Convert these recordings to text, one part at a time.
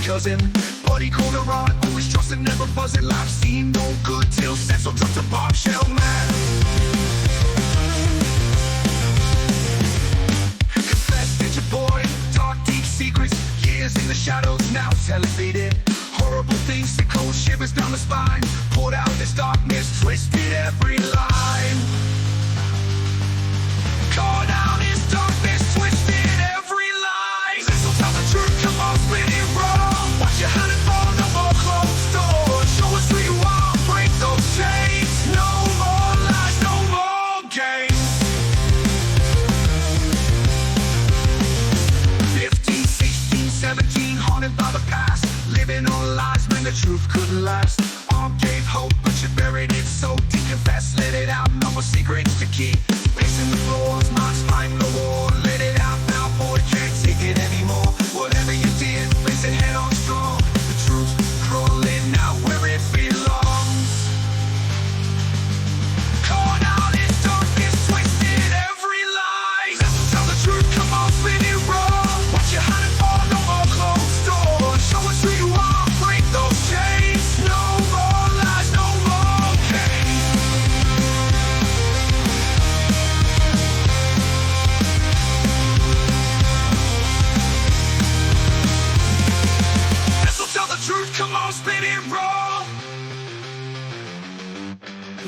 cousin. Buddy called her on, always trusting, never buzzing. Life seemed no good till Cecil dropped a bombshell, man. Confess, did your boy talk deep secrets? Years in the shadows, now television. Horrible things, the cold shivers down the spine. Poured out this darkness, twisted every line. Caught out his darkness, twisted every line. This'll tell the truth, come on, split it wrong. Watch your hand and fall, no more closed doors. Show us who you are, break those chains. No more lies, no more games. 15, 16, 17, haunted by the past. Living on lies when the truth couldn't last. Arm gave hope, but you buried it so deep. Confess, let it out, no more secrets to keep. Pacing the floors, minds fighting the war. Let it out now, boy, can't take it anymore. Whatever you did, face it head on strong. The truth crawling out where it belongs. Caught out in darkness, twisted every lie. Tell the truth, come on, spin it wrong. Watch your hand and fall, no more closed doors. Show us who you are, break those chains. No more lies, no more games. This'll tell the truth, come on, spin it wrong.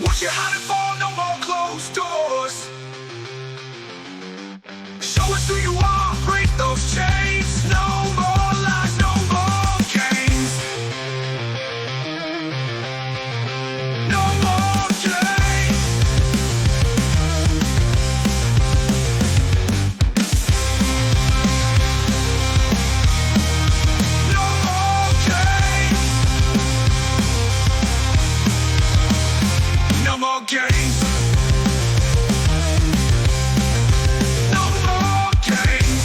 Watch your hand and fall, no more closed doors. Show us who you are, break those chains. No more lies, no more games. No more games. No more games. No more games. No more games.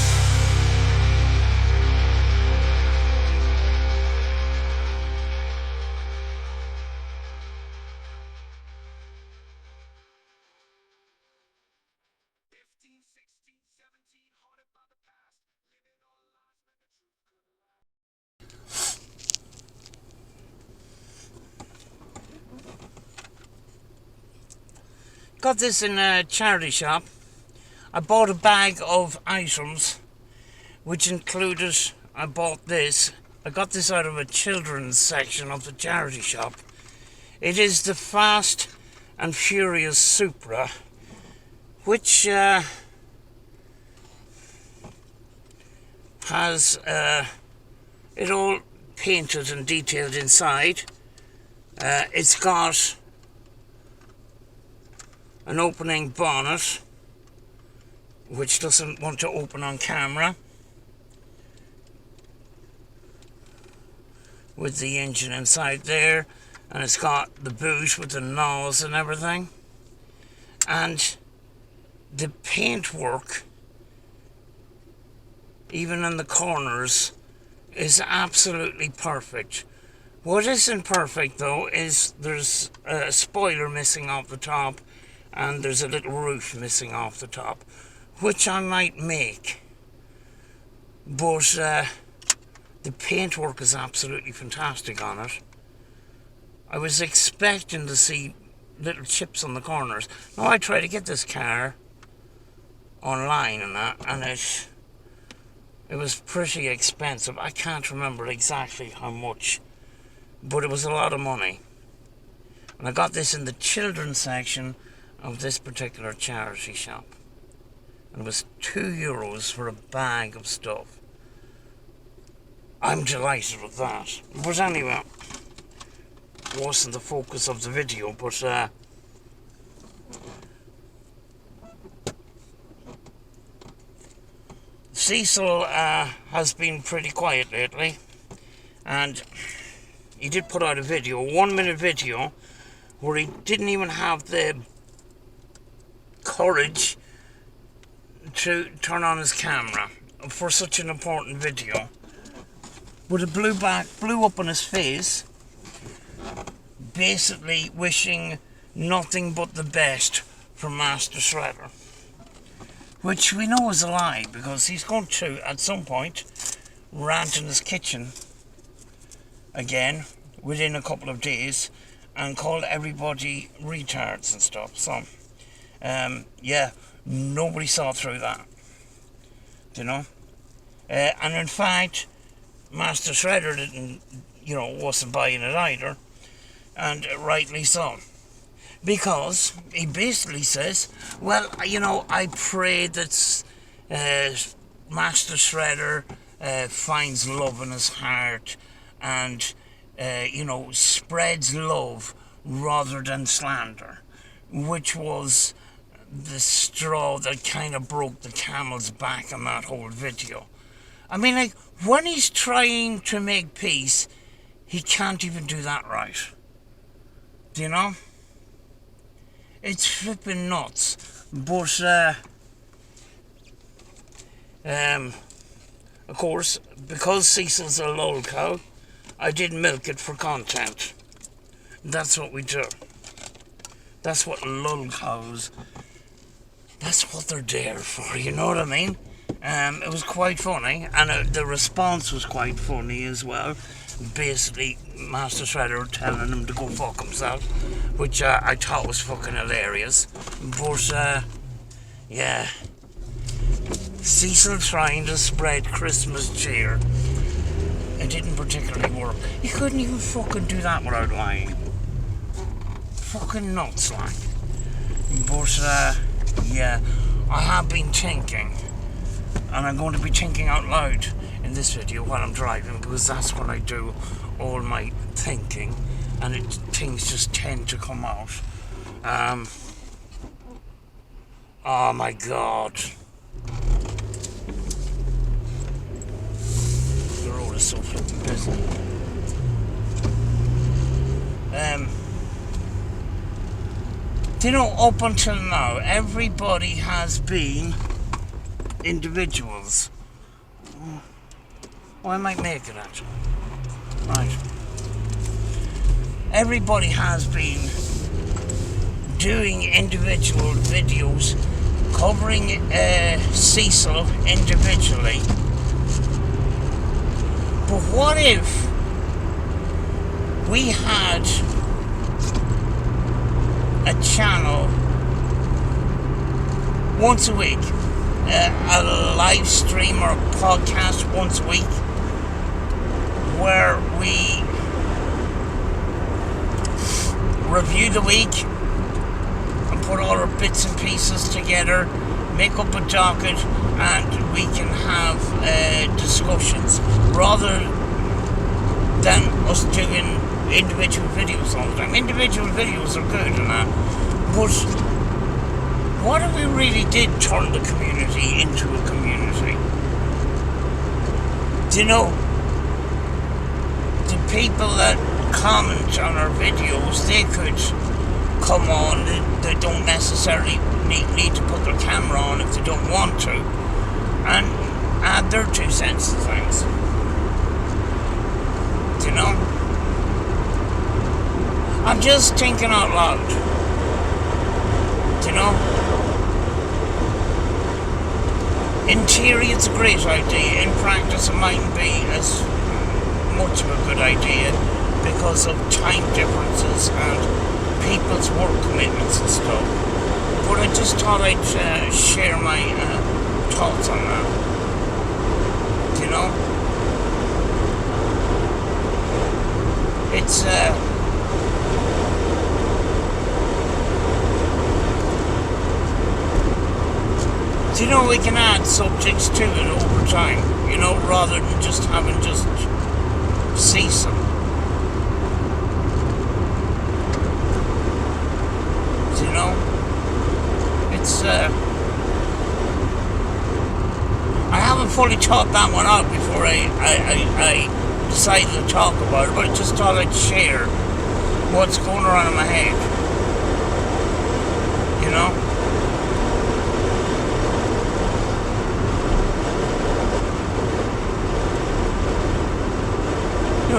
Got this in a charity shop. I bought a bag of items which included, I bought this. I got this out of a children's section of the charity shop. It is the Fast and Furious Supra, which has it all painted and detailed inside. It's got an opening bonnet, which doesn't want to open on camera, with the engine inside there, and it's got the boot with the nose and everything, and the paintwork, even in the corners, is absolutely perfect. What isn't perfect though is there's a spoiler missing off the top, and there's a little roof missing off the top, which I might make, but the paintwork is absolutely fantastic on it. I was expecting to see little chips on the corners. Now, I tried to get this car online and that, and it was pretty expensive. I can't remember exactly how much, but it was a lot of money. And I got this in the children's section of this particular charity shop, and it was €2 for a bag of stuff. I'm delighted with that. But anyway, it wasn't the focus of the video, but Cecil has been pretty quiet lately, and he did put out a video, a 1-minute video, where he didn't even have the courage to turn on his camera for such an important video. But it blew up on his face, basically wishing nothing but the best for Master Shredder, which we know is a lie, because he's going to, at some point, rant in his kitchen again within a couple of days and called everybody retards and stuff. So, yeah, nobody saw through that, you know. And in fact, Master Shredder didn't, wasn't buying it either, and rightly so. Because he basically says, well, I pray that Master Shredder finds love in his heart and, spreads love rather than slander, which was the straw that kind of broke the camel's back on that whole video. I mean, like, when he's trying to make peace, he can't even do that right. Do you know? It's flipping nuts. But, of course, because CECILS are LOLCOW, I did milk it for content. That's what we do. That's what LOLCOWs, that's what they're there for, you know what I mean? It was quite funny, and the response was quite funny as well. Basically, Master Shredder telling him to go fuck himself, which I thought was fucking hilarious. But, yeah. Cecil trying to spread Christmas cheer. It didn't particularly work. You couldn't even fucking do that without lying. Fucking nuts, like. But, yeah. I have been thinking, and I'm going to be thinking out loud in this video while I'm driving, because that's when I do all my thinking, and things just tend to come out. Oh my god. The road is so flipping busy. Up until now, everybody has been individuals. I might make it actually. Right. Everybody has been doing individual videos covering Cecil individually. But what if we had a channel once a week, a live stream or a podcast once a week, where we review the week and put all our bits and pieces together, make up a docket, and we can have discussions rather than us doing individual videos all the time. Individual videos are good and that, but what if we really did turn the community into a community? Do you know, the people that comment on our videos, they could come on, they don't necessarily need to put their camera on if they don't want to, and add their 2 cents to things. Do you know? I'm just thinking out loud. Do you know? In theory, it's a great idea. In practice, it mightn't be as much of a good idea because of time differences and people's work commitments and stuff. But I just thought I'd share my thoughts on that. Do you know? It's do you know, we can add subjects to it over time, rather than just having just Cecil. Do you know? It's I haven't fully thought that one out before I decided to talk about it, but I just thought I'd share what's going around in my head. You know?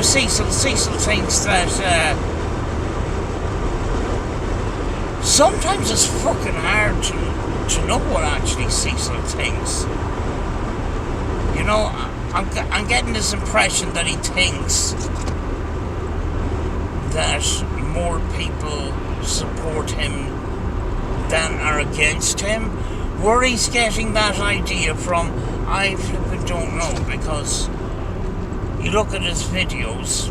Cecil thinks that sometimes it's fucking hard to know what actually Cecil thinks. I'm getting this impression that he thinks that more people support him than are against him. Where he's getting that idea from, I flippin' don't know, because you look at his videos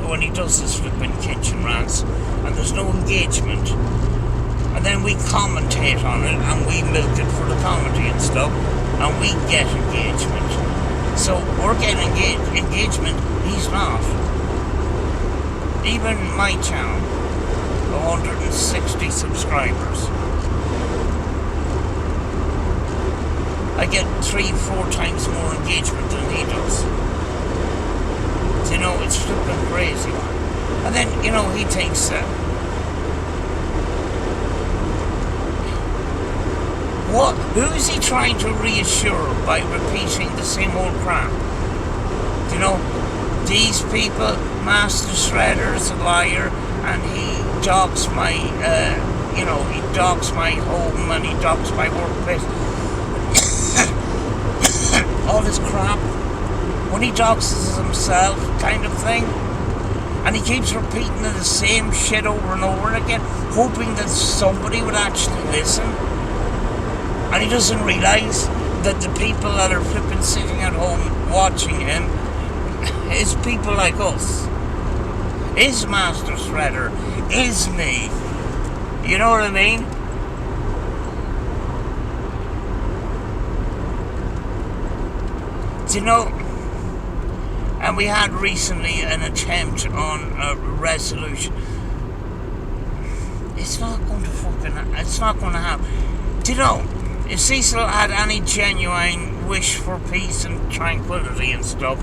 when he does his flippin' kitchen rants and there's no engagement, and then we commentate on it and we milk it for the comedy and stuff, and we get engagement. So we're getting engagement, he's not. Even my channel, 160 subscribers, I get 3-4 times more engagement than he does. So, you know, it's flipping crazy. And then, you know, he thinks who is he trying to reassure by repeating the same old crap? You know, these people, Master Shredder's a liar, and he dogs my, he dogs my home and he dogs my workplace. All this crap. When he dogs himself, kind of thing. And he keeps repeating the same shit over and over again, hoping that somebody would actually listen. And he doesn't realise that the people that are flipping sitting at home watching him is people like us. Is Master Shredder. Is me. You know what I mean? Do you know? And we had recently an attempt on a resolution. It's not going to happen. Do you know? If Cecil had any genuine wish for peace and tranquility and stuff,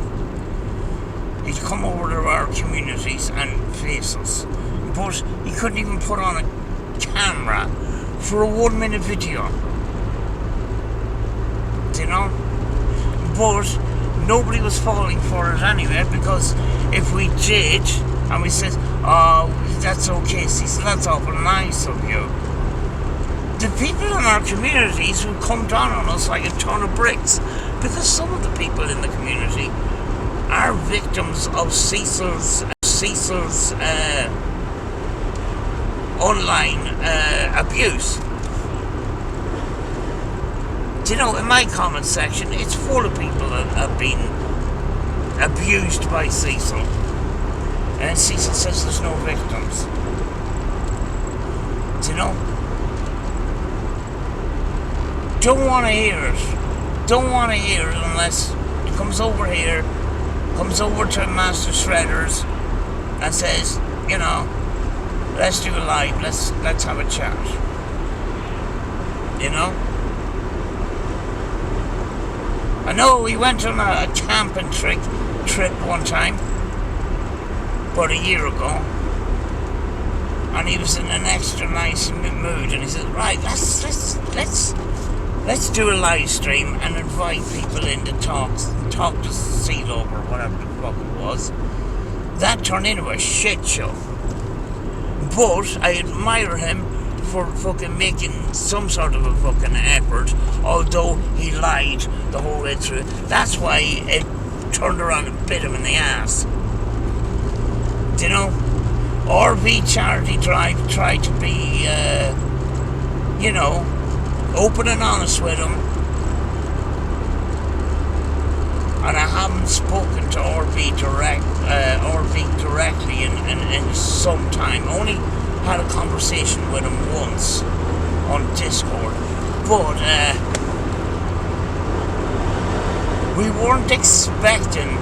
he'd come over to our communities and face us. But he couldn't even put on a camera for a 1-minute video. Do you know? But nobody was falling for it anyway, because if we did, and we said, oh, that's okay, Cecil, that's awful nice of you, the people in our communities would come down on us like a ton of bricks, because some of the people in the community are victims of Cecil's online abuse. Do you know, in my comment section, it's full of people that have been abused by Cecil. And Cecil says there's no victims. Do you know? Don't want to hear it. Don't want to hear it unless it comes over here, comes over to Master Shredder's and says, you know, let's do a live, let's have a chat. You know? I know we went on a camping trip one time, about a year ago, and he was in an extra nice mood, and he said, right, let's do a live stream and invite people in to talk to CECILS or whatever the fuck it was. That turned into a shit show. But I admire him for fucking making some sort of a fucking effort, although he lied the whole way through. That's why it turned around and bit him in the ass. Do you know? RV Charity Drive tried to be, open and honest with him. And I haven't spoken to RV directly in some time. Only had a conversation with him once on Discord. But we weren't expecting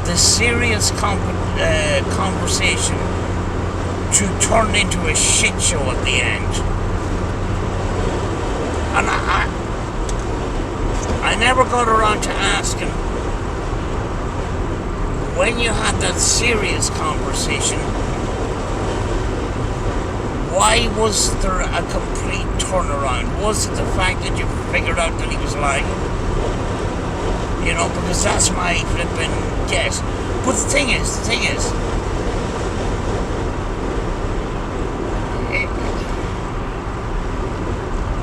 the serious conversation to turn into a shit show at the end. And I never got around to asking, when you had that serious conversation, why was there a complete turnaround? Was it the fact that you figured out that he was lying? You know, because that's my flipping guess. But the thing is,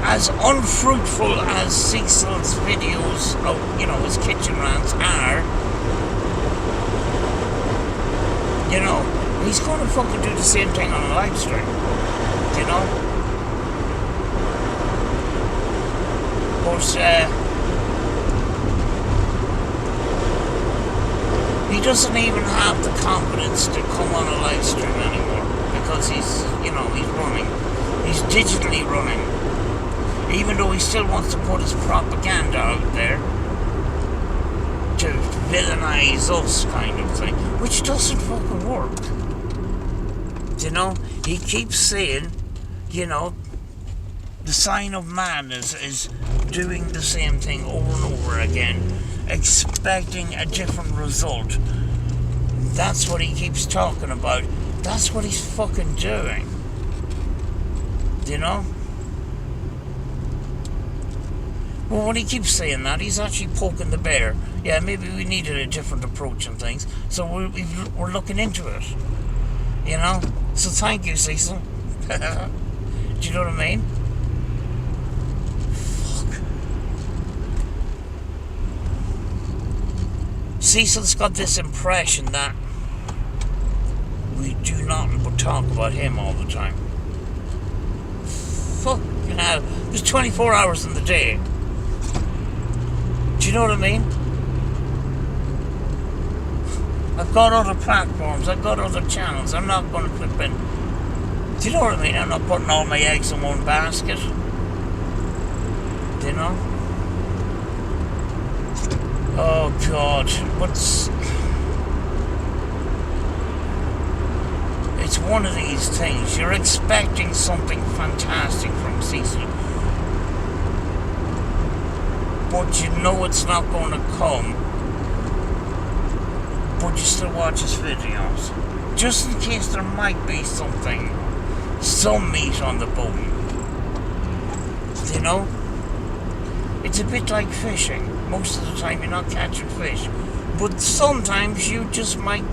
as unfruitful as CECILS' videos of, his kitchen rants are, fucking do the same thing on a live stream, you know? But, he doesn't even have the confidence to come on a live stream anymore, because he's, you know, he's running. He's digitally running. Even though he still wants to put his propaganda out there to villainize us, kind of thing, which doesn't fucking work. You know, he keeps saying, you know, the sign of man is doing the same thing over and over again, expecting a different result. That's what he keeps talking about. That's what he's fucking doing. You know? Well, when he keeps saying that, he's actually poking the bear. Yeah, maybe we needed a different approach on things, so we're looking into it. You know? So thank you, Cecil. Do you know what I mean? Fuck. Cecil's got this impression that we do nothing but talk about him all the time. Fucking hell. There's 24 hours in the day. Do you know what I mean? I've got other platforms, I've got other channels. I'm not going to flip in. Do you know what I mean? I'm not putting all my eggs in one basket. Do you know? Oh God, it's one of these things. You're expecting something fantastic from Cecil, but you know it's not going to come. But you still watch his videos, just in case there might be something, some meat on the bone. You know? It's a bit like fishing. Most of the time you're not catching fish, but sometimes you just might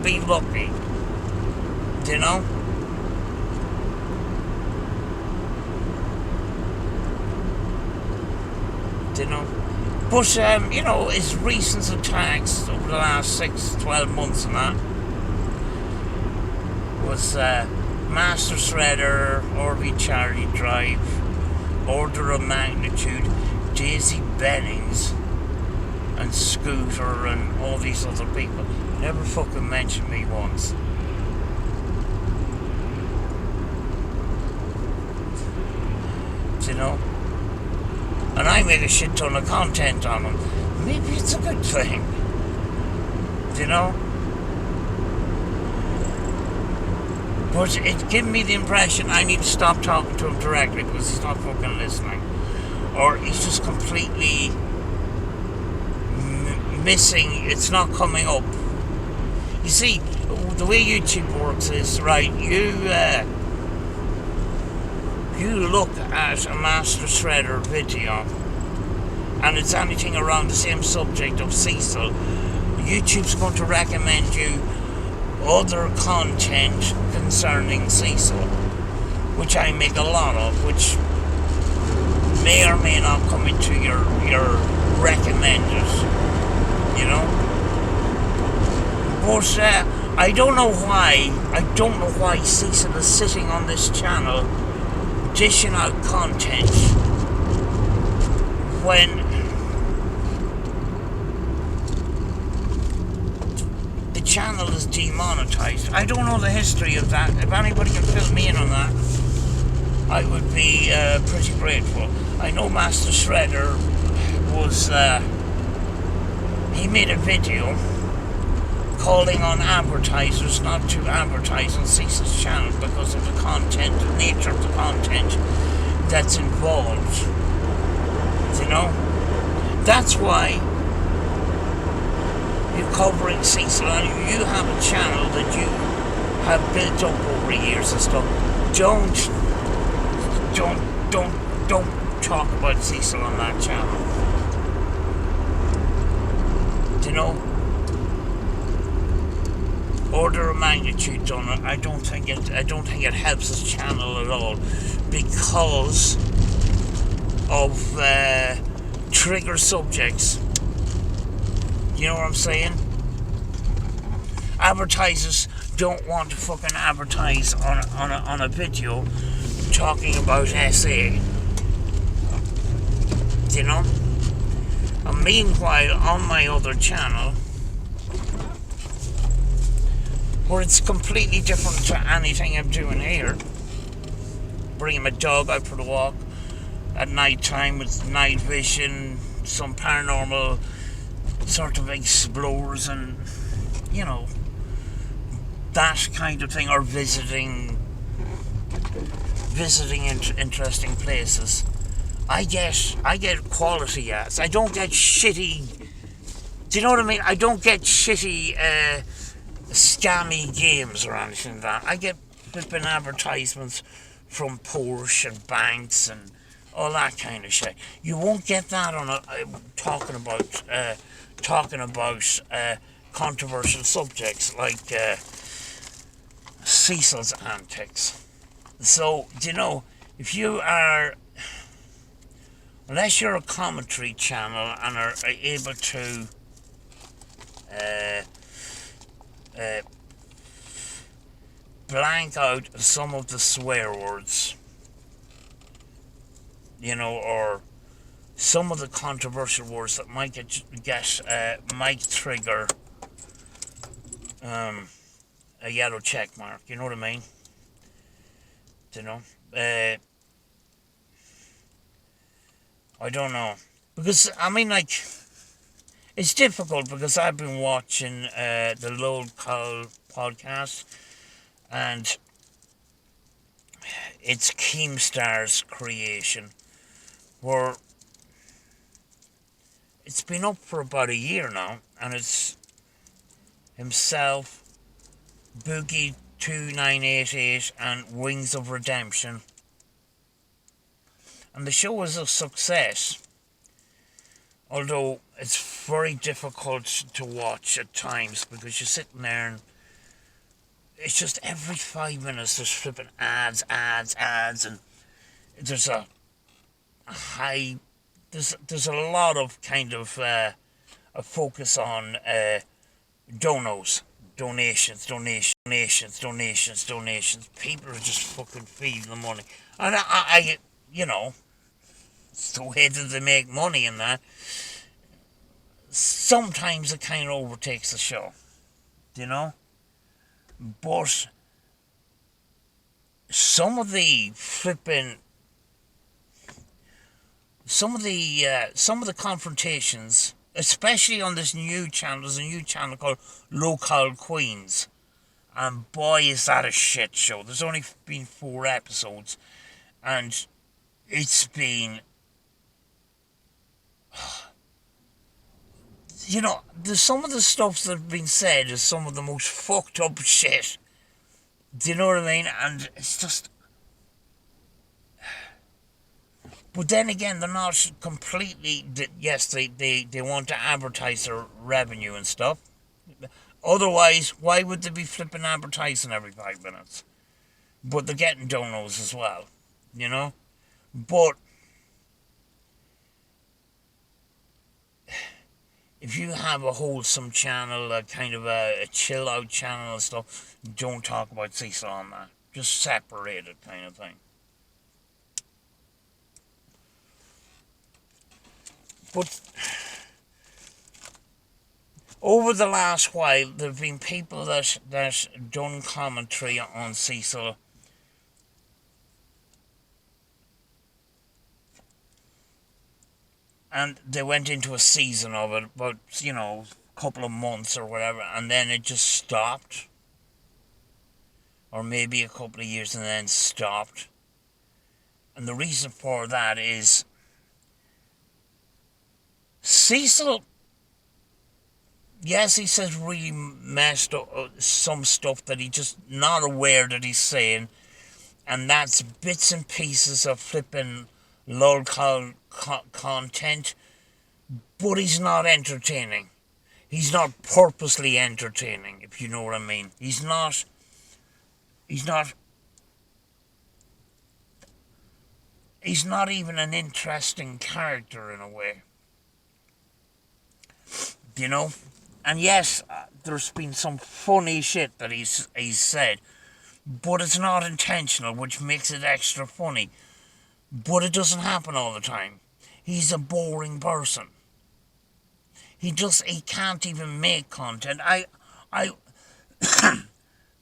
be lucky. You know? You know? But, you know, his recent attacks over the last 6-12 months and that was Master Shredder, RV Charity Drive, Order of Magnitude, Daisy Bennings, and Scooter, and all these other people. Never fucking mentioned me once. You know? And I make a shit ton of content on them. Maybe it's a good thing. You know? But it gave me the impression I need to stop talking to him directly because he's not fucking listening. Or he's just completely missing, it's not coming up. You see, the way YouTube works is, right, you look at a Master Shredder video and it's anything around the same subject of Cecil, YouTube's going to recommend you other content concerning Cecil, which I make a lot of, which may or may not come into your recommended, you know. But I don't know why Cecil is sitting on this channel dishing out content when the channel is demonetized. I don't know the history of that. If anybody can fill me in on that, I would be pretty grateful. I know Master Shredder was he made a video calling on advertisers not to advertise on Cecil's channel because of the content, the nature of the content that's involved. You know? That's why you're covering Cecil and you have a channel that you have built up over years and stuff. Don't talk about Cecil on that channel. You know? Order of magnitude on it. I don't think it helps his channel at all because of trigger subjects. You know what I'm saying? Advertisers don't want to fucking advertise on a video talking about SA. You know? And meanwhile, on my other channel, where it's completely different to anything I'm doing here, bringing my dog out for the walk at night time with night vision, some paranormal sort of explorers and, you know, that kind of thing, or visiting interesting places. I get quality ads. I don't get shitty. Do you know what I mean? I don't get shitty scammy games or anything like that. I get flipping advertisements from Porsche and banks and all that kind of shit. You won't get that on talking about controversial subjects like CECILS antics. So, you know, if you are, unless you're a commentary channel and are able to blank out some of the swear words, you know, or some of the controversial words that might might trigger a yellow check mark. You know what I mean? You know, I don't know, because I mean, like, it's difficult because I've been watching the LOLCOW podcast, and it's Keemstar's creation, where it's been up for about a year now, and it's himself, Boogie 2988 and Wings of Redemption, and the show is a success, although it's very difficult to watch at times because you're sitting there and it's just every 5 minutes there's flipping ads, and there's a high, there's a lot of kind of a focus on donations. People are just fucking feeding the money, and I you know, it's the way that they make money in that. Sometimes it kind of overtakes the show, you know, but some of the confrontations, especially on this new channel. There's a new channel called Local Queens, and boy is that a shit show. There's only been 4 episodes, and it's been, you know, there's some of the stuff that's been said is some of the most fucked up shit. Do you know what I mean? And it's just, but then again, they're not completely, yes, they want to advertise their revenue and stuff. Otherwise, why would they be flipping advertising every 5 minutes? But they're getting donos as well, you know? But if you have a wholesome channel, a kind of a chill out channel and stuff, don't talk about CECIL on that. Just separate it, kind of thing. But over the last while, there have been people that done commentary on CECIL, and they went into a season of it, about, you know, a couple of months or whatever, and then it just stopped. Or maybe a couple of years and then stopped. And the reason for that is CECIL, yes, he says really messed up some stuff that he's just not aware that he's saying, and that's bits and pieces of flipping LOLCOW content, but he's not entertaining. He's not purposely entertaining, if you know what I mean. He's not even an interesting character in a way. You know? And yes, there's been some funny shit that he's said, but it's not intentional, which makes it extra funny. But it doesn't happen all the time. He's a boring person. He can't even make content. I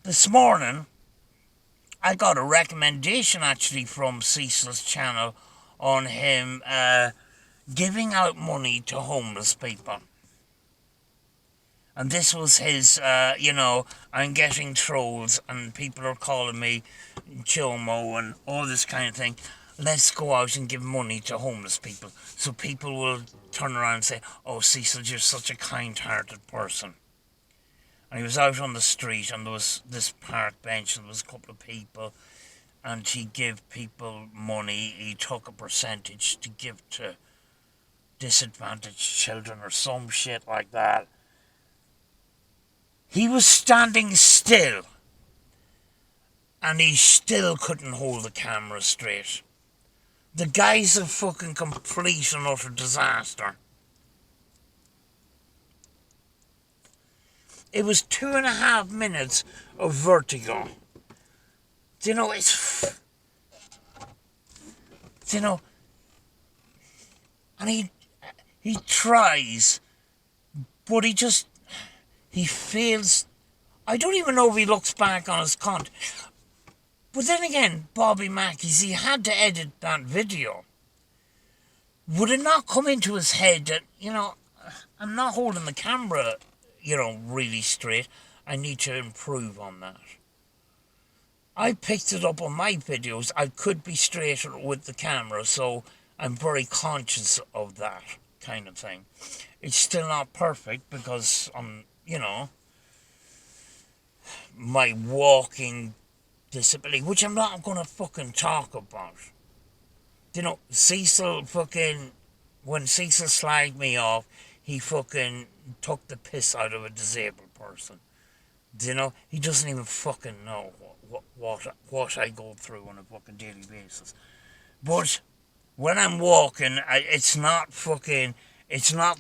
this morning, I got a recommendation actually from Cecil's channel on him giving out money to homeless people. And this was his, I'm getting trolls and people are calling me Chomo and all this kind of thing. Let's go out and give money to homeless people. So people will turn around and say, oh, Cecil, you're such a kind-hearted person. And he was out on the street and there was this park bench and there was a couple of people and he gave people money. He took a percentage to give to disadvantaged children or some shit like that. He was standing still and he still couldn't hold the camera straight. The guy's a fucking complete and utter disaster. It was 2.5 minutes of vertigo. You know, and he tries, but he fails. I don't even know if he looks back on his content. But then again, Bobby Mackey's, he had to edit that video. Would it not come into his head that, I'm not holding the camera, really straight. I need to improve on that. I picked it up on my videos. I could be straighter with the camera, so I'm very conscious of that kind of thing. It's still not perfect because I'm, my walking disability, which I'm not going to fucking talk about. Cecil when Cecil slagged me off, he fucking took the piss out of a disabled person. He doesn't even fucking know what I go through on a fucking daily basis. But when I'm walking, it's not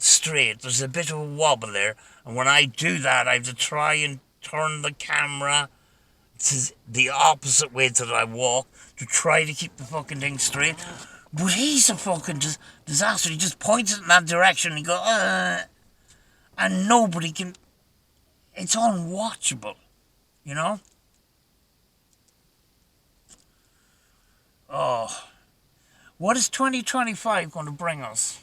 straight. There's a bit of a wobble there. And when I do that, I have to try and turn the camera to the opposite way that I walk to try to keep the fucking thing straight. But he's a fucking disaster. He just points it in that direction and he goes, and nobody can. It's unwatchable, Oh, what is 2025 going to bring us?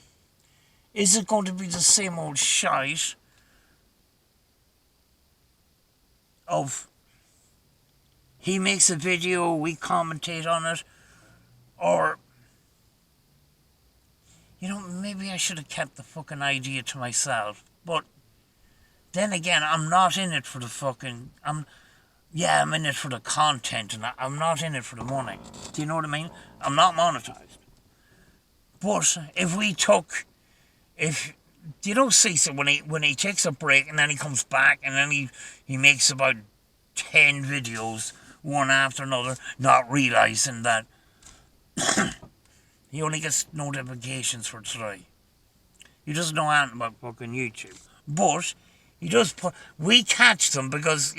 Is it going to be the same old shite of he makes a video, we commentate on it, or, maybe I should have kept the fucking idea to myself, but then again, I'm not in it for the fucking, I'm in it for the content, and I'm not in it for the money. Do you know what I mean? I'm not monetized. But Cecil, when he takes a break and then he comes back and then he makes about 10 videos, one after another, not realising that he only gets notifications for 3. He doesn't know anything about fucking YouTube. But he does we catch them because,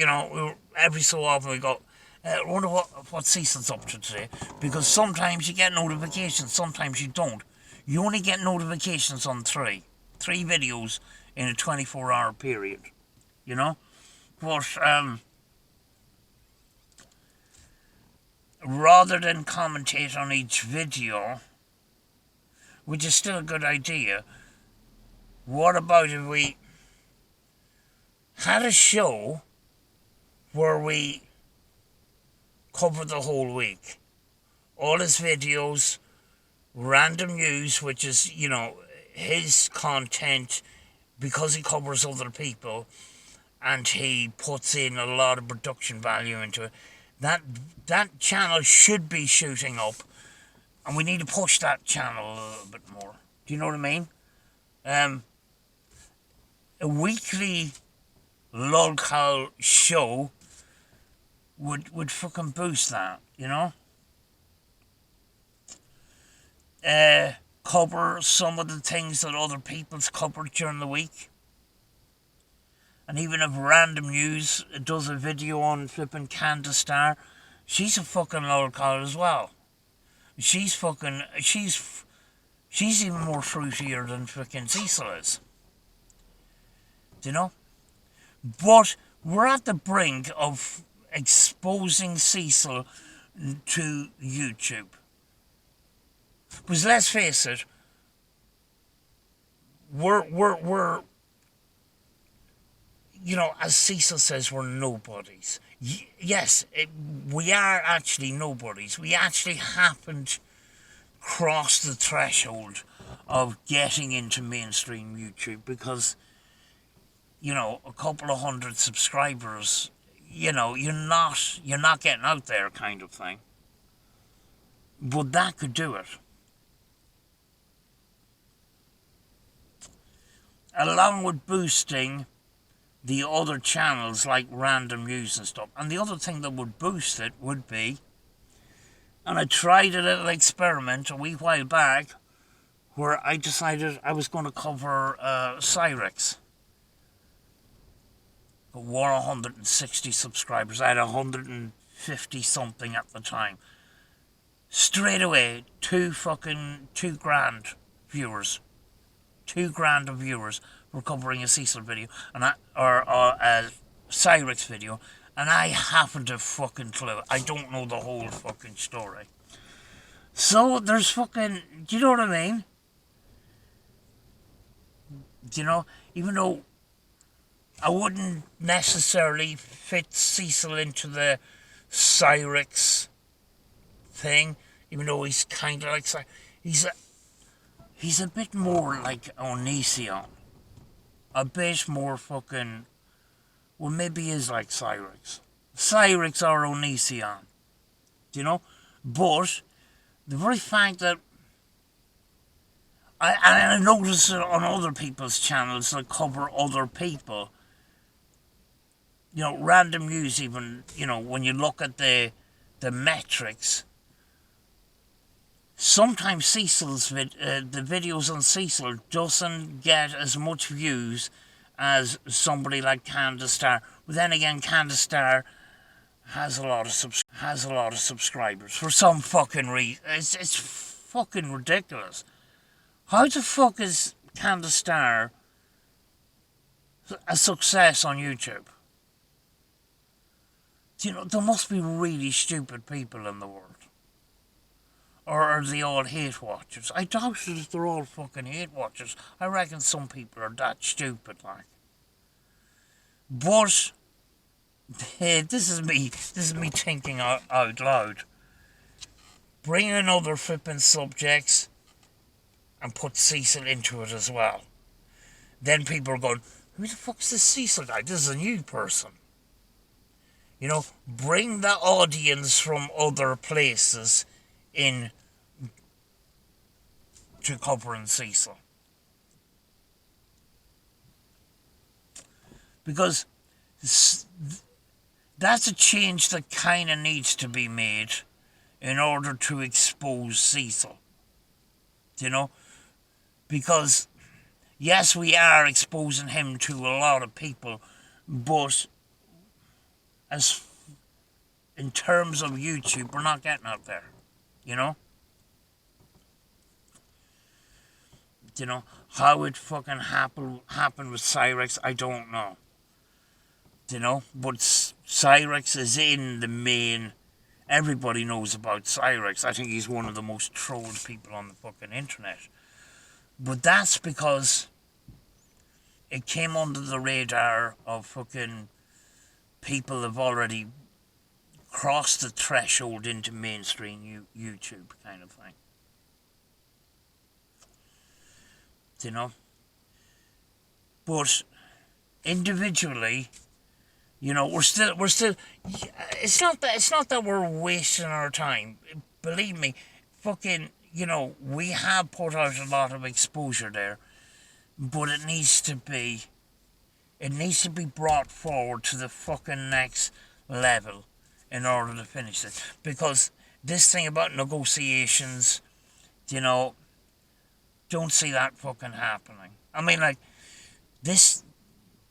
every so often we go, I wonder what Cecil's up to today. Because sometimes you get notifications, sometimes you don't. You only get notifications on 3 videos in a 24-hour period. But, rather than commentate on each video, which is still a good idea, what about if we had a show where we cover the whole week? All his videos, random news, which is, his content, because he covers other people and he puts in a lot of production value into it. That channel should be shooting up, and we need to push that channel a little bit more. Do you know what I mean? A weekly LOLCOW show would fucking boost that, Cover some of the things that other people's covered during the week. And even if Random News does a video on flipping Candace Star, she's a fucking LOLCOW as well. She's even more fruitier than fucking Cecil is. Do you know? But we're at the brink of exposing Cecil to YouTube. Because let's face it, we're you know, as Cecil says, we're nobodies. Yes, we are actually nobodies. We actually haven't crossed the threshold of getting into mainstream YouTube because, you know, a couple of hundred subscribers, you know, you're not getting out there kind of thing. But that could do it. Along with boosting the other channels like Random News and stuff. And the other thing that would boost it would be, and I tried a little experiment a wee while back where I decided I was going to cover CECILS. Got 160 subscribers. I had 150 something at the time. Straight away, two grand viewers. 2 grand of viewers were covering a Cecil video, and or a CECILS video, and I haven't a fucking clue. I don't know the whole fucking story. So there's fucking, do you know what I mean? Do you know, even though I wouldn't necessarily fit Cecil into the CECILS thing, even though he's kind of like, he's a bit more like ONISION. A bit more fucking, well, maybe he is like CECILS. CECILS or ONISION. Do you know? But the very fact that I notice it on other people's channels that cover other people. You know, Random News even, you know, when you look at the metrics, sometimes Cecil's the videos on Cecil doesn't get as much views as somebody like Candace Star. But then again, Candace Star has a lot of subscribers for some fucking reason. It's fucking ridiculous. How the fuck is Candace Star a success on YouTube? You know, there must be really stupid people in the world. Or are they all hate watchers? I doubt it if they're all fucking hate watchers. I reckon some people are that stupid, like. But this is me thinking out loud. Bring in other flipping subjects and put Cecil into it as well. Then people are going, who the fuck's this Cecil guy? This is a new person. You know, bring the audience from other places in to covering Cecil. Because that's a change that kind of needs to be made in order to expose Cecil. You know? Because, yes, we are exposing him to a lot of people, but as in terms of YouTube, we're not getting out there. You know? You know, how it fucking happened with CECILS, I don't know. You know, but CECILS is in the main. Everybody knows about CECILS. I think he's one of the most trolled people on the fucking internet. But that's because it came under the radar of fucking people have already crossed the threshold into mainstream YouTube kind of thing. You know? But individually, you know, we're still it's not that we're wasting our time. Believe me, fucking, you know, we have put out a lot of exposure there, but it needs to be brought forward to the fucking next level in order to finish it. Because this thing about negotiations, you know, don't see that fucking happening. I mean, like, this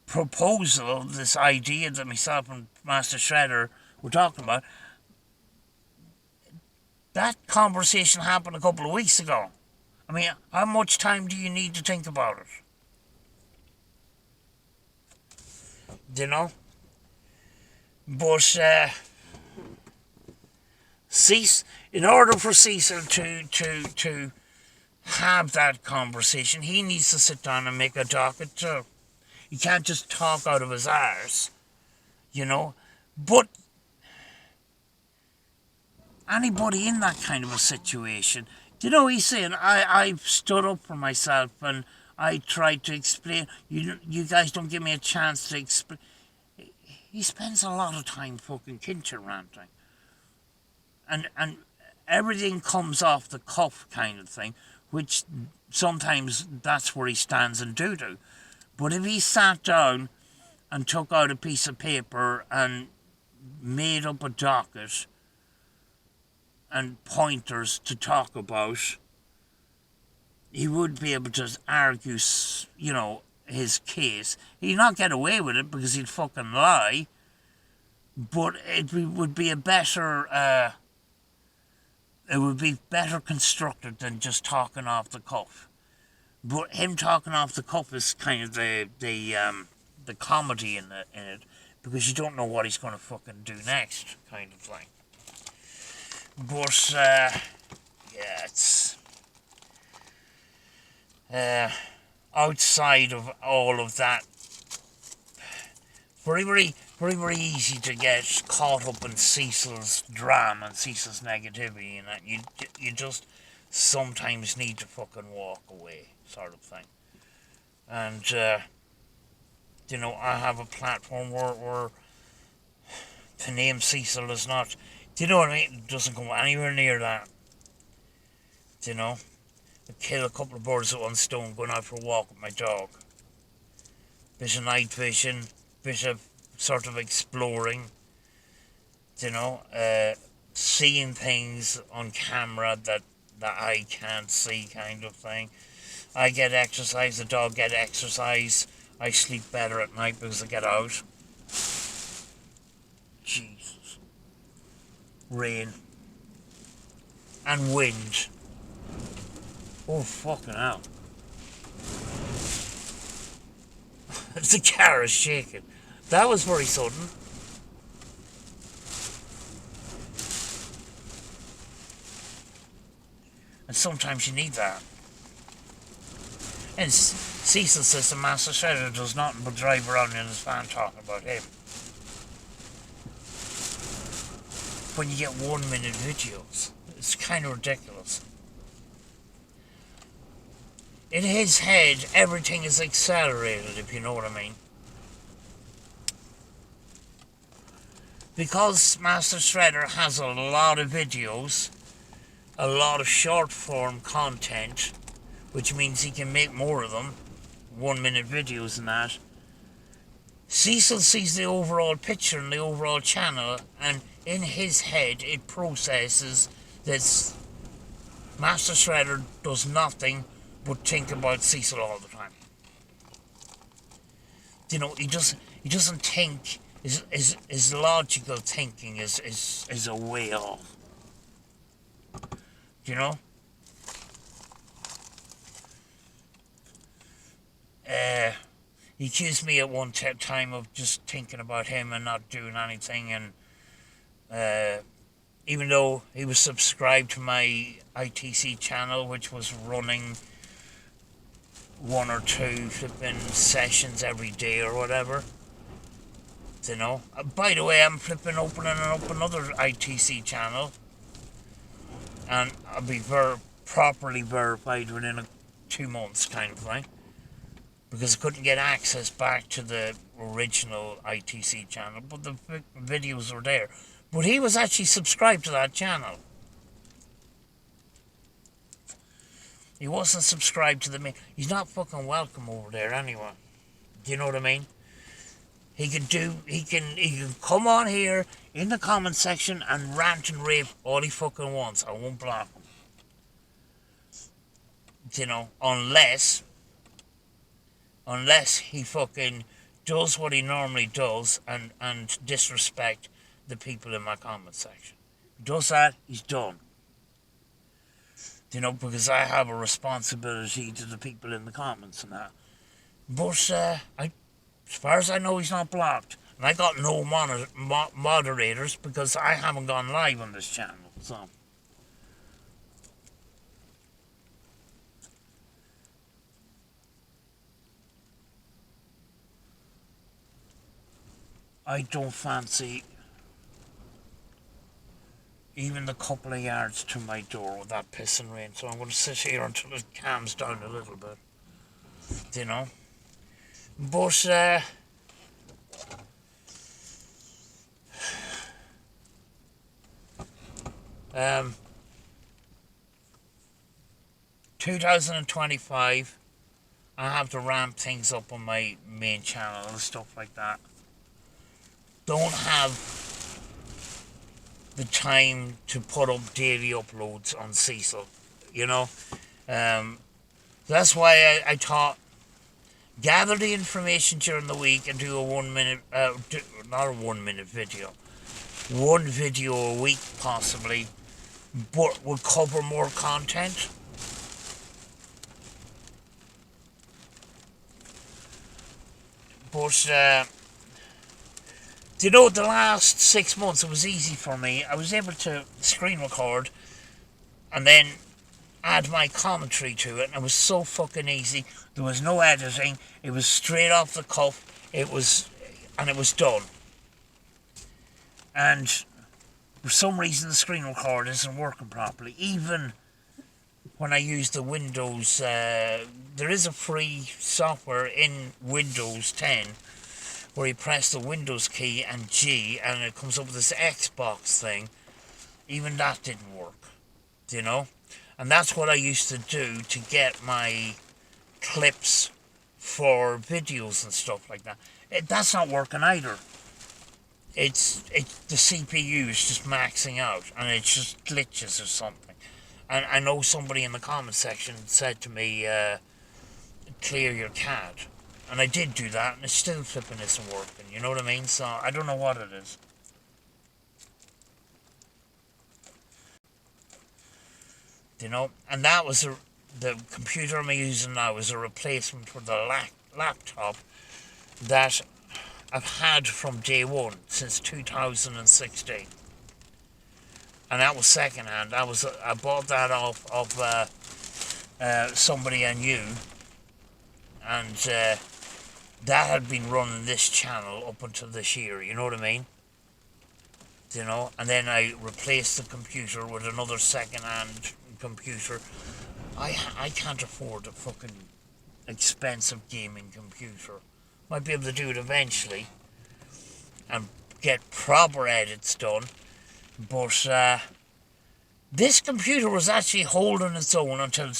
proposal, this idea that myself and Master Shredder were talking about, that conversation happened a couple of weeks ago. I mean, how much time do you need to think about it? You know? But, in order for Cecil to have that conversation, he needs to sit down and make a docket too. He can't just talk out of his arse, you know. But anybody in that kind of a situation, you know, he's saying, I've stood up for myself and I tried to explain. You guys don't give me a chance to explain. He spends a lot of time fucking kincher ranting. And everything comes off the cuff kind of thing, which sometimes that's where he stands in doo-doo. But if he sat down and took out a piece of paper and made up a docket and pointers to talk about, he would be able to argue, you know, his case. He'd not get away with it because he'd fucking lie, but it would be a better, it would be better constructed than just talking off the cuff. But him talking off the cuff is kind of the comedy in it, because you don't know what he's going to fucking do next, kind of thing. But, yeah, it's... outside of all of that, very easy to get caught up in Cecil's drama and Cecil's negativity, and that you just sometimes need to fucking walk away, sort of thing. And you know, I have a platform where the name Cecil is not, do you know what I mean? It doesn't come anywhere near that. Do you know? I kill a couple of birds with one stone going out for a walk with my dog. Bit of night vision, bit of sort of exploring, you know, seeing things on camera that I can't see, kind of thing. I get exercise, the dog get exercise, I sleep better at night because I get out. Jesus. Rain. And wind. Oh, fucking hell. The car is shaking. That was very sudden. And sometimes you need that. And Cecil says the Master Shredder does nothing but drive around in his van talking about him. When you get 1 minute videos, it's kind of ridiculous. In his head, everything is accelerated, if you know what I mean. Because Master Shredder has a lot of videos, a lot of short form content, which means he can make more of them, 1 minute videos and that. Cecil sees the overall picture and the overall channel, and in his head it processes that Master Shredder does nothing but think about Cecil all the time. You know, he doesn't think. His logical thinking is a way off. You know? He accused me at one time of just thinking about him and not doing anything, and even though he was subscribed to my ITC channel, which was running 1 or 2 flipping sessions every day or whatever. You know. By the way, I'm flipping opening up another ITC channel, and I'll be properly verified within 2 months, kind of thing, because I couldn't get access back to the original ITC channel, but the videos were there. But he was actually subscribed to that channel. He wasn't subscribed to the main. He's not fucking welcome over there anyway. Do you know what I mean? He can come on here in the comment section and rant and rave all he fucking wants. I won't block him. You know, unless he fucking does what he normally does and disrespect the people in my comment section. He does that, he's done. You know, because I have a responsibility to the people in the comments and that. But as far as I know, he's not blocked. And I got no moderators because I haven't gone live on this channel. So I don't fancy even the couple of yards to my door with that pissing rain. So I'm going to sit here until it calms down a little bit. You know? But 2025, I have to ramp things up on my main channel and stuff like that. Don't have the time to put up daily uploads on CECIL, you know. That's why I thought, gather the information during the week and do a 1 minute, not a 1 minute video, one video a week possibly, but would cover more content. But you know, the last 6 months it was easy for me. I was able to screen record and then add my commentary to it, and it was so fucking easy. There was no editing. It was straight off the cuff. It was done. And for some reason the screen record isn't working properly. Even when I use the Windows, there is a free software in Windows 10 where you press the Windows key and G and it comes up with this Xbox thing. Even that didn't work, you know? And that's what I used to do to get my clips for videos and stuff like that. That's not working either. It's the CPU is just maxing out and it just glitches or something. And I know somebody in the comment section said to me, clear your CAD. And I did do that, and it's still flipping isn't working, you know what I mean? So, I don't know what it is. You know? And that was the computer I'm using now is a replacement for the laptop that I've had from day one, since 2016. And that was secondhand. I bought that off of somebody I knew. And that had been running this channel up until this year, you know what I mean? You know, and then I replaced the computer with another second-hand computer. I can't afford a fucking expensive gaming computer. Might be able to do it eventually and get proper edits done, but this computer was actually holding its own until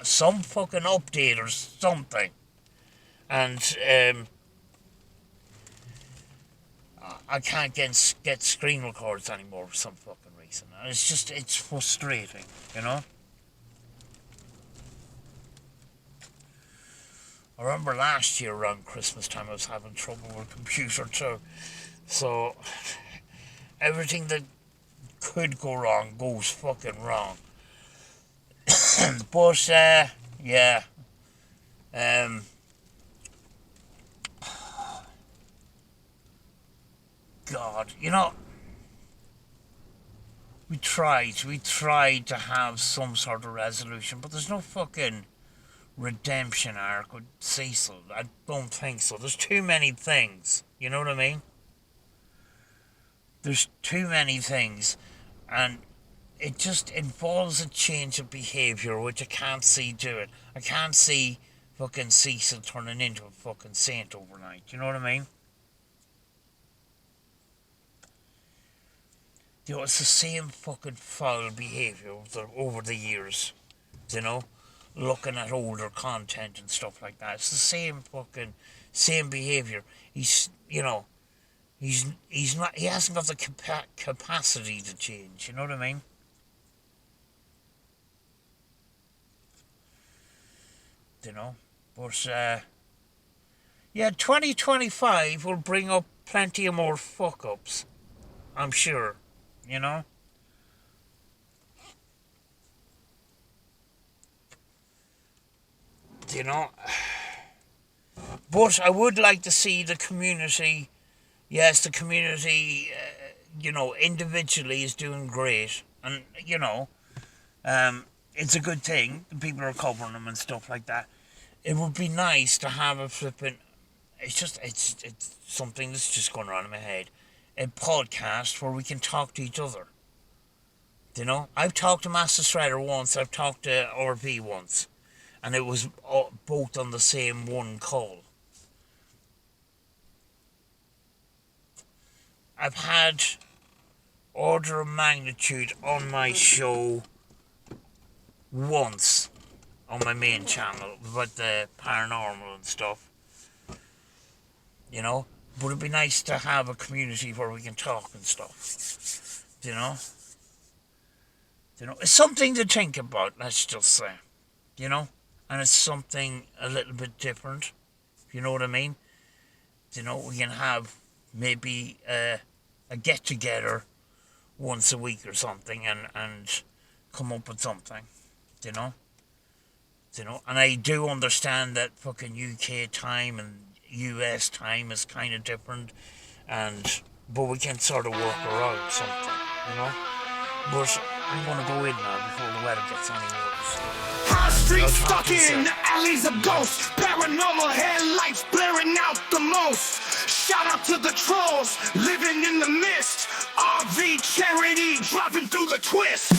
some fucking update or something. And I can't get screen records anymore for some fucking reason. And it's frustrating, you know? I remember last year around Christmas time I was having trouble with a computer too. So, everything that could go wrong goes fucking wrong. But, yeah. God, you know, we tried to have some sort of resolution, but there's no fucking redemption arc with Cecil. I don't think so. There's too many things, you know what I mean? There's too many things, and it just involves a change of behaviour, which I can't see do it. I can't see fucking Cecil turning into a fucking saint overnight, you know what I mean? You know, it's the same fucking foul behaviour over the years, you know? Looking at older content and stuff like that. It's the same behaviour. He's, you know, he hasn't got the capacity to change, you know what I mean? You know? But, Yeah, 2025 will bring up plenty of more fuck-ups. I'm sure. You know? You know? But I would like to see the community. Yes, the community, individually is doing great. And, it's a good thing. People are covering them and stuff like that. It would be nice to have a flipping... It's something that's just going on in my head. A podcast where we can talk to each other. You know? I've talked to Master Shredder once. I've talked to RV once. And it was both on the same one call. I've had order of magnitude on my show once on my main channel about the paranormal and stuff. You know? But it'd be nice to have a community where we can talk and stuff. You know? It's something to think about, let's just say. You know? And it's something a little bit different. You know what I mean? We can have maybe a get-together once a week or something and come up with something. And I do understand that fucking UK time and US time is kind of different, but we can sort of work around something, But I'm gonna go in now before the weather gets any worse. High street stuck in the alleys of ghosts, paranormal headlights blaring out the most. Shout out to the trolls living in the mist. RV charity driving through the twist.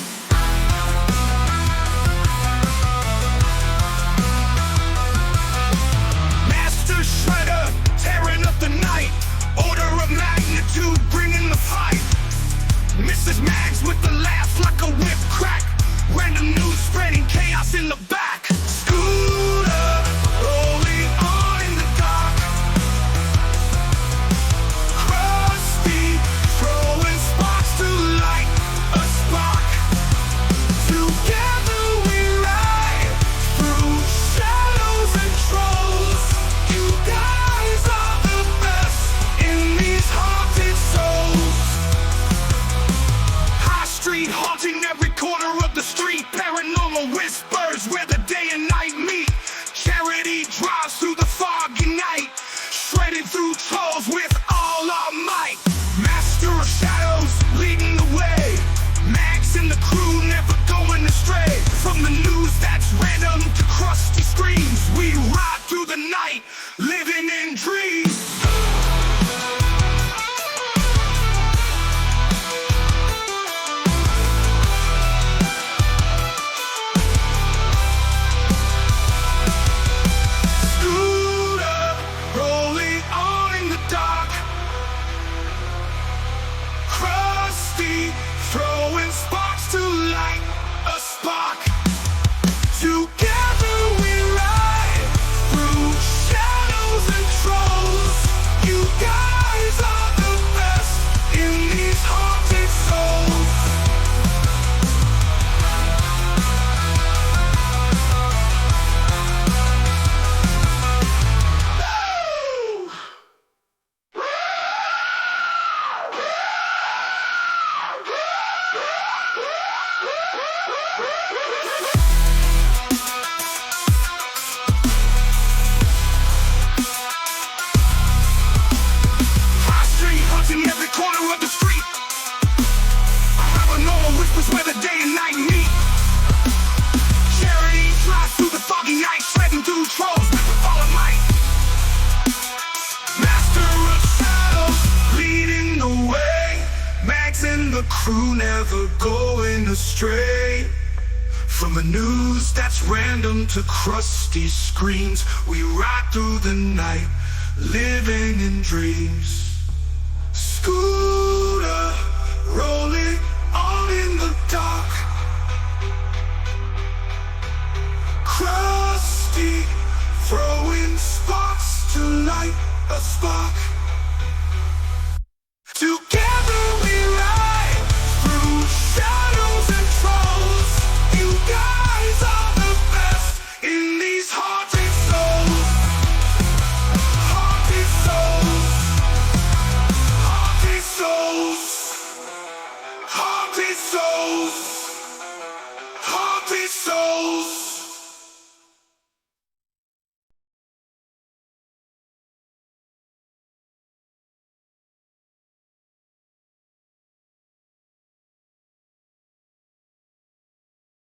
Master Shredder tearing up the night. Order of magnitude bringing the fight. Mrs. Mags with the laugh like a whip crack. Random news spreading chaos in the back. Scooter rolling on in the dark. Krusty throwing sparks to light a spark. Together we ride through shadows and trolls. You guys are the best in these haunted souls. High street haunting every corner of the street. Paranormal whispers where the day and night meet. Charity drives through the foggy night, shredding through trolls with all our might. Master of shadows leading the way. Max and the crew never going astray. From the news that's random to crusty screams, we ride through the night, living in dreams. Throwing sparks to light a spark. Together we ride through shadows and trolls. You guys are the best in these haunted souls. Where the day and night meet. Charity drives through the foggy night, shredding through trolls with all of might. Master of shadows leading the way. Max and the crew never going astray. From the news that's random to crusty screams, we ride through the night, living in dreams.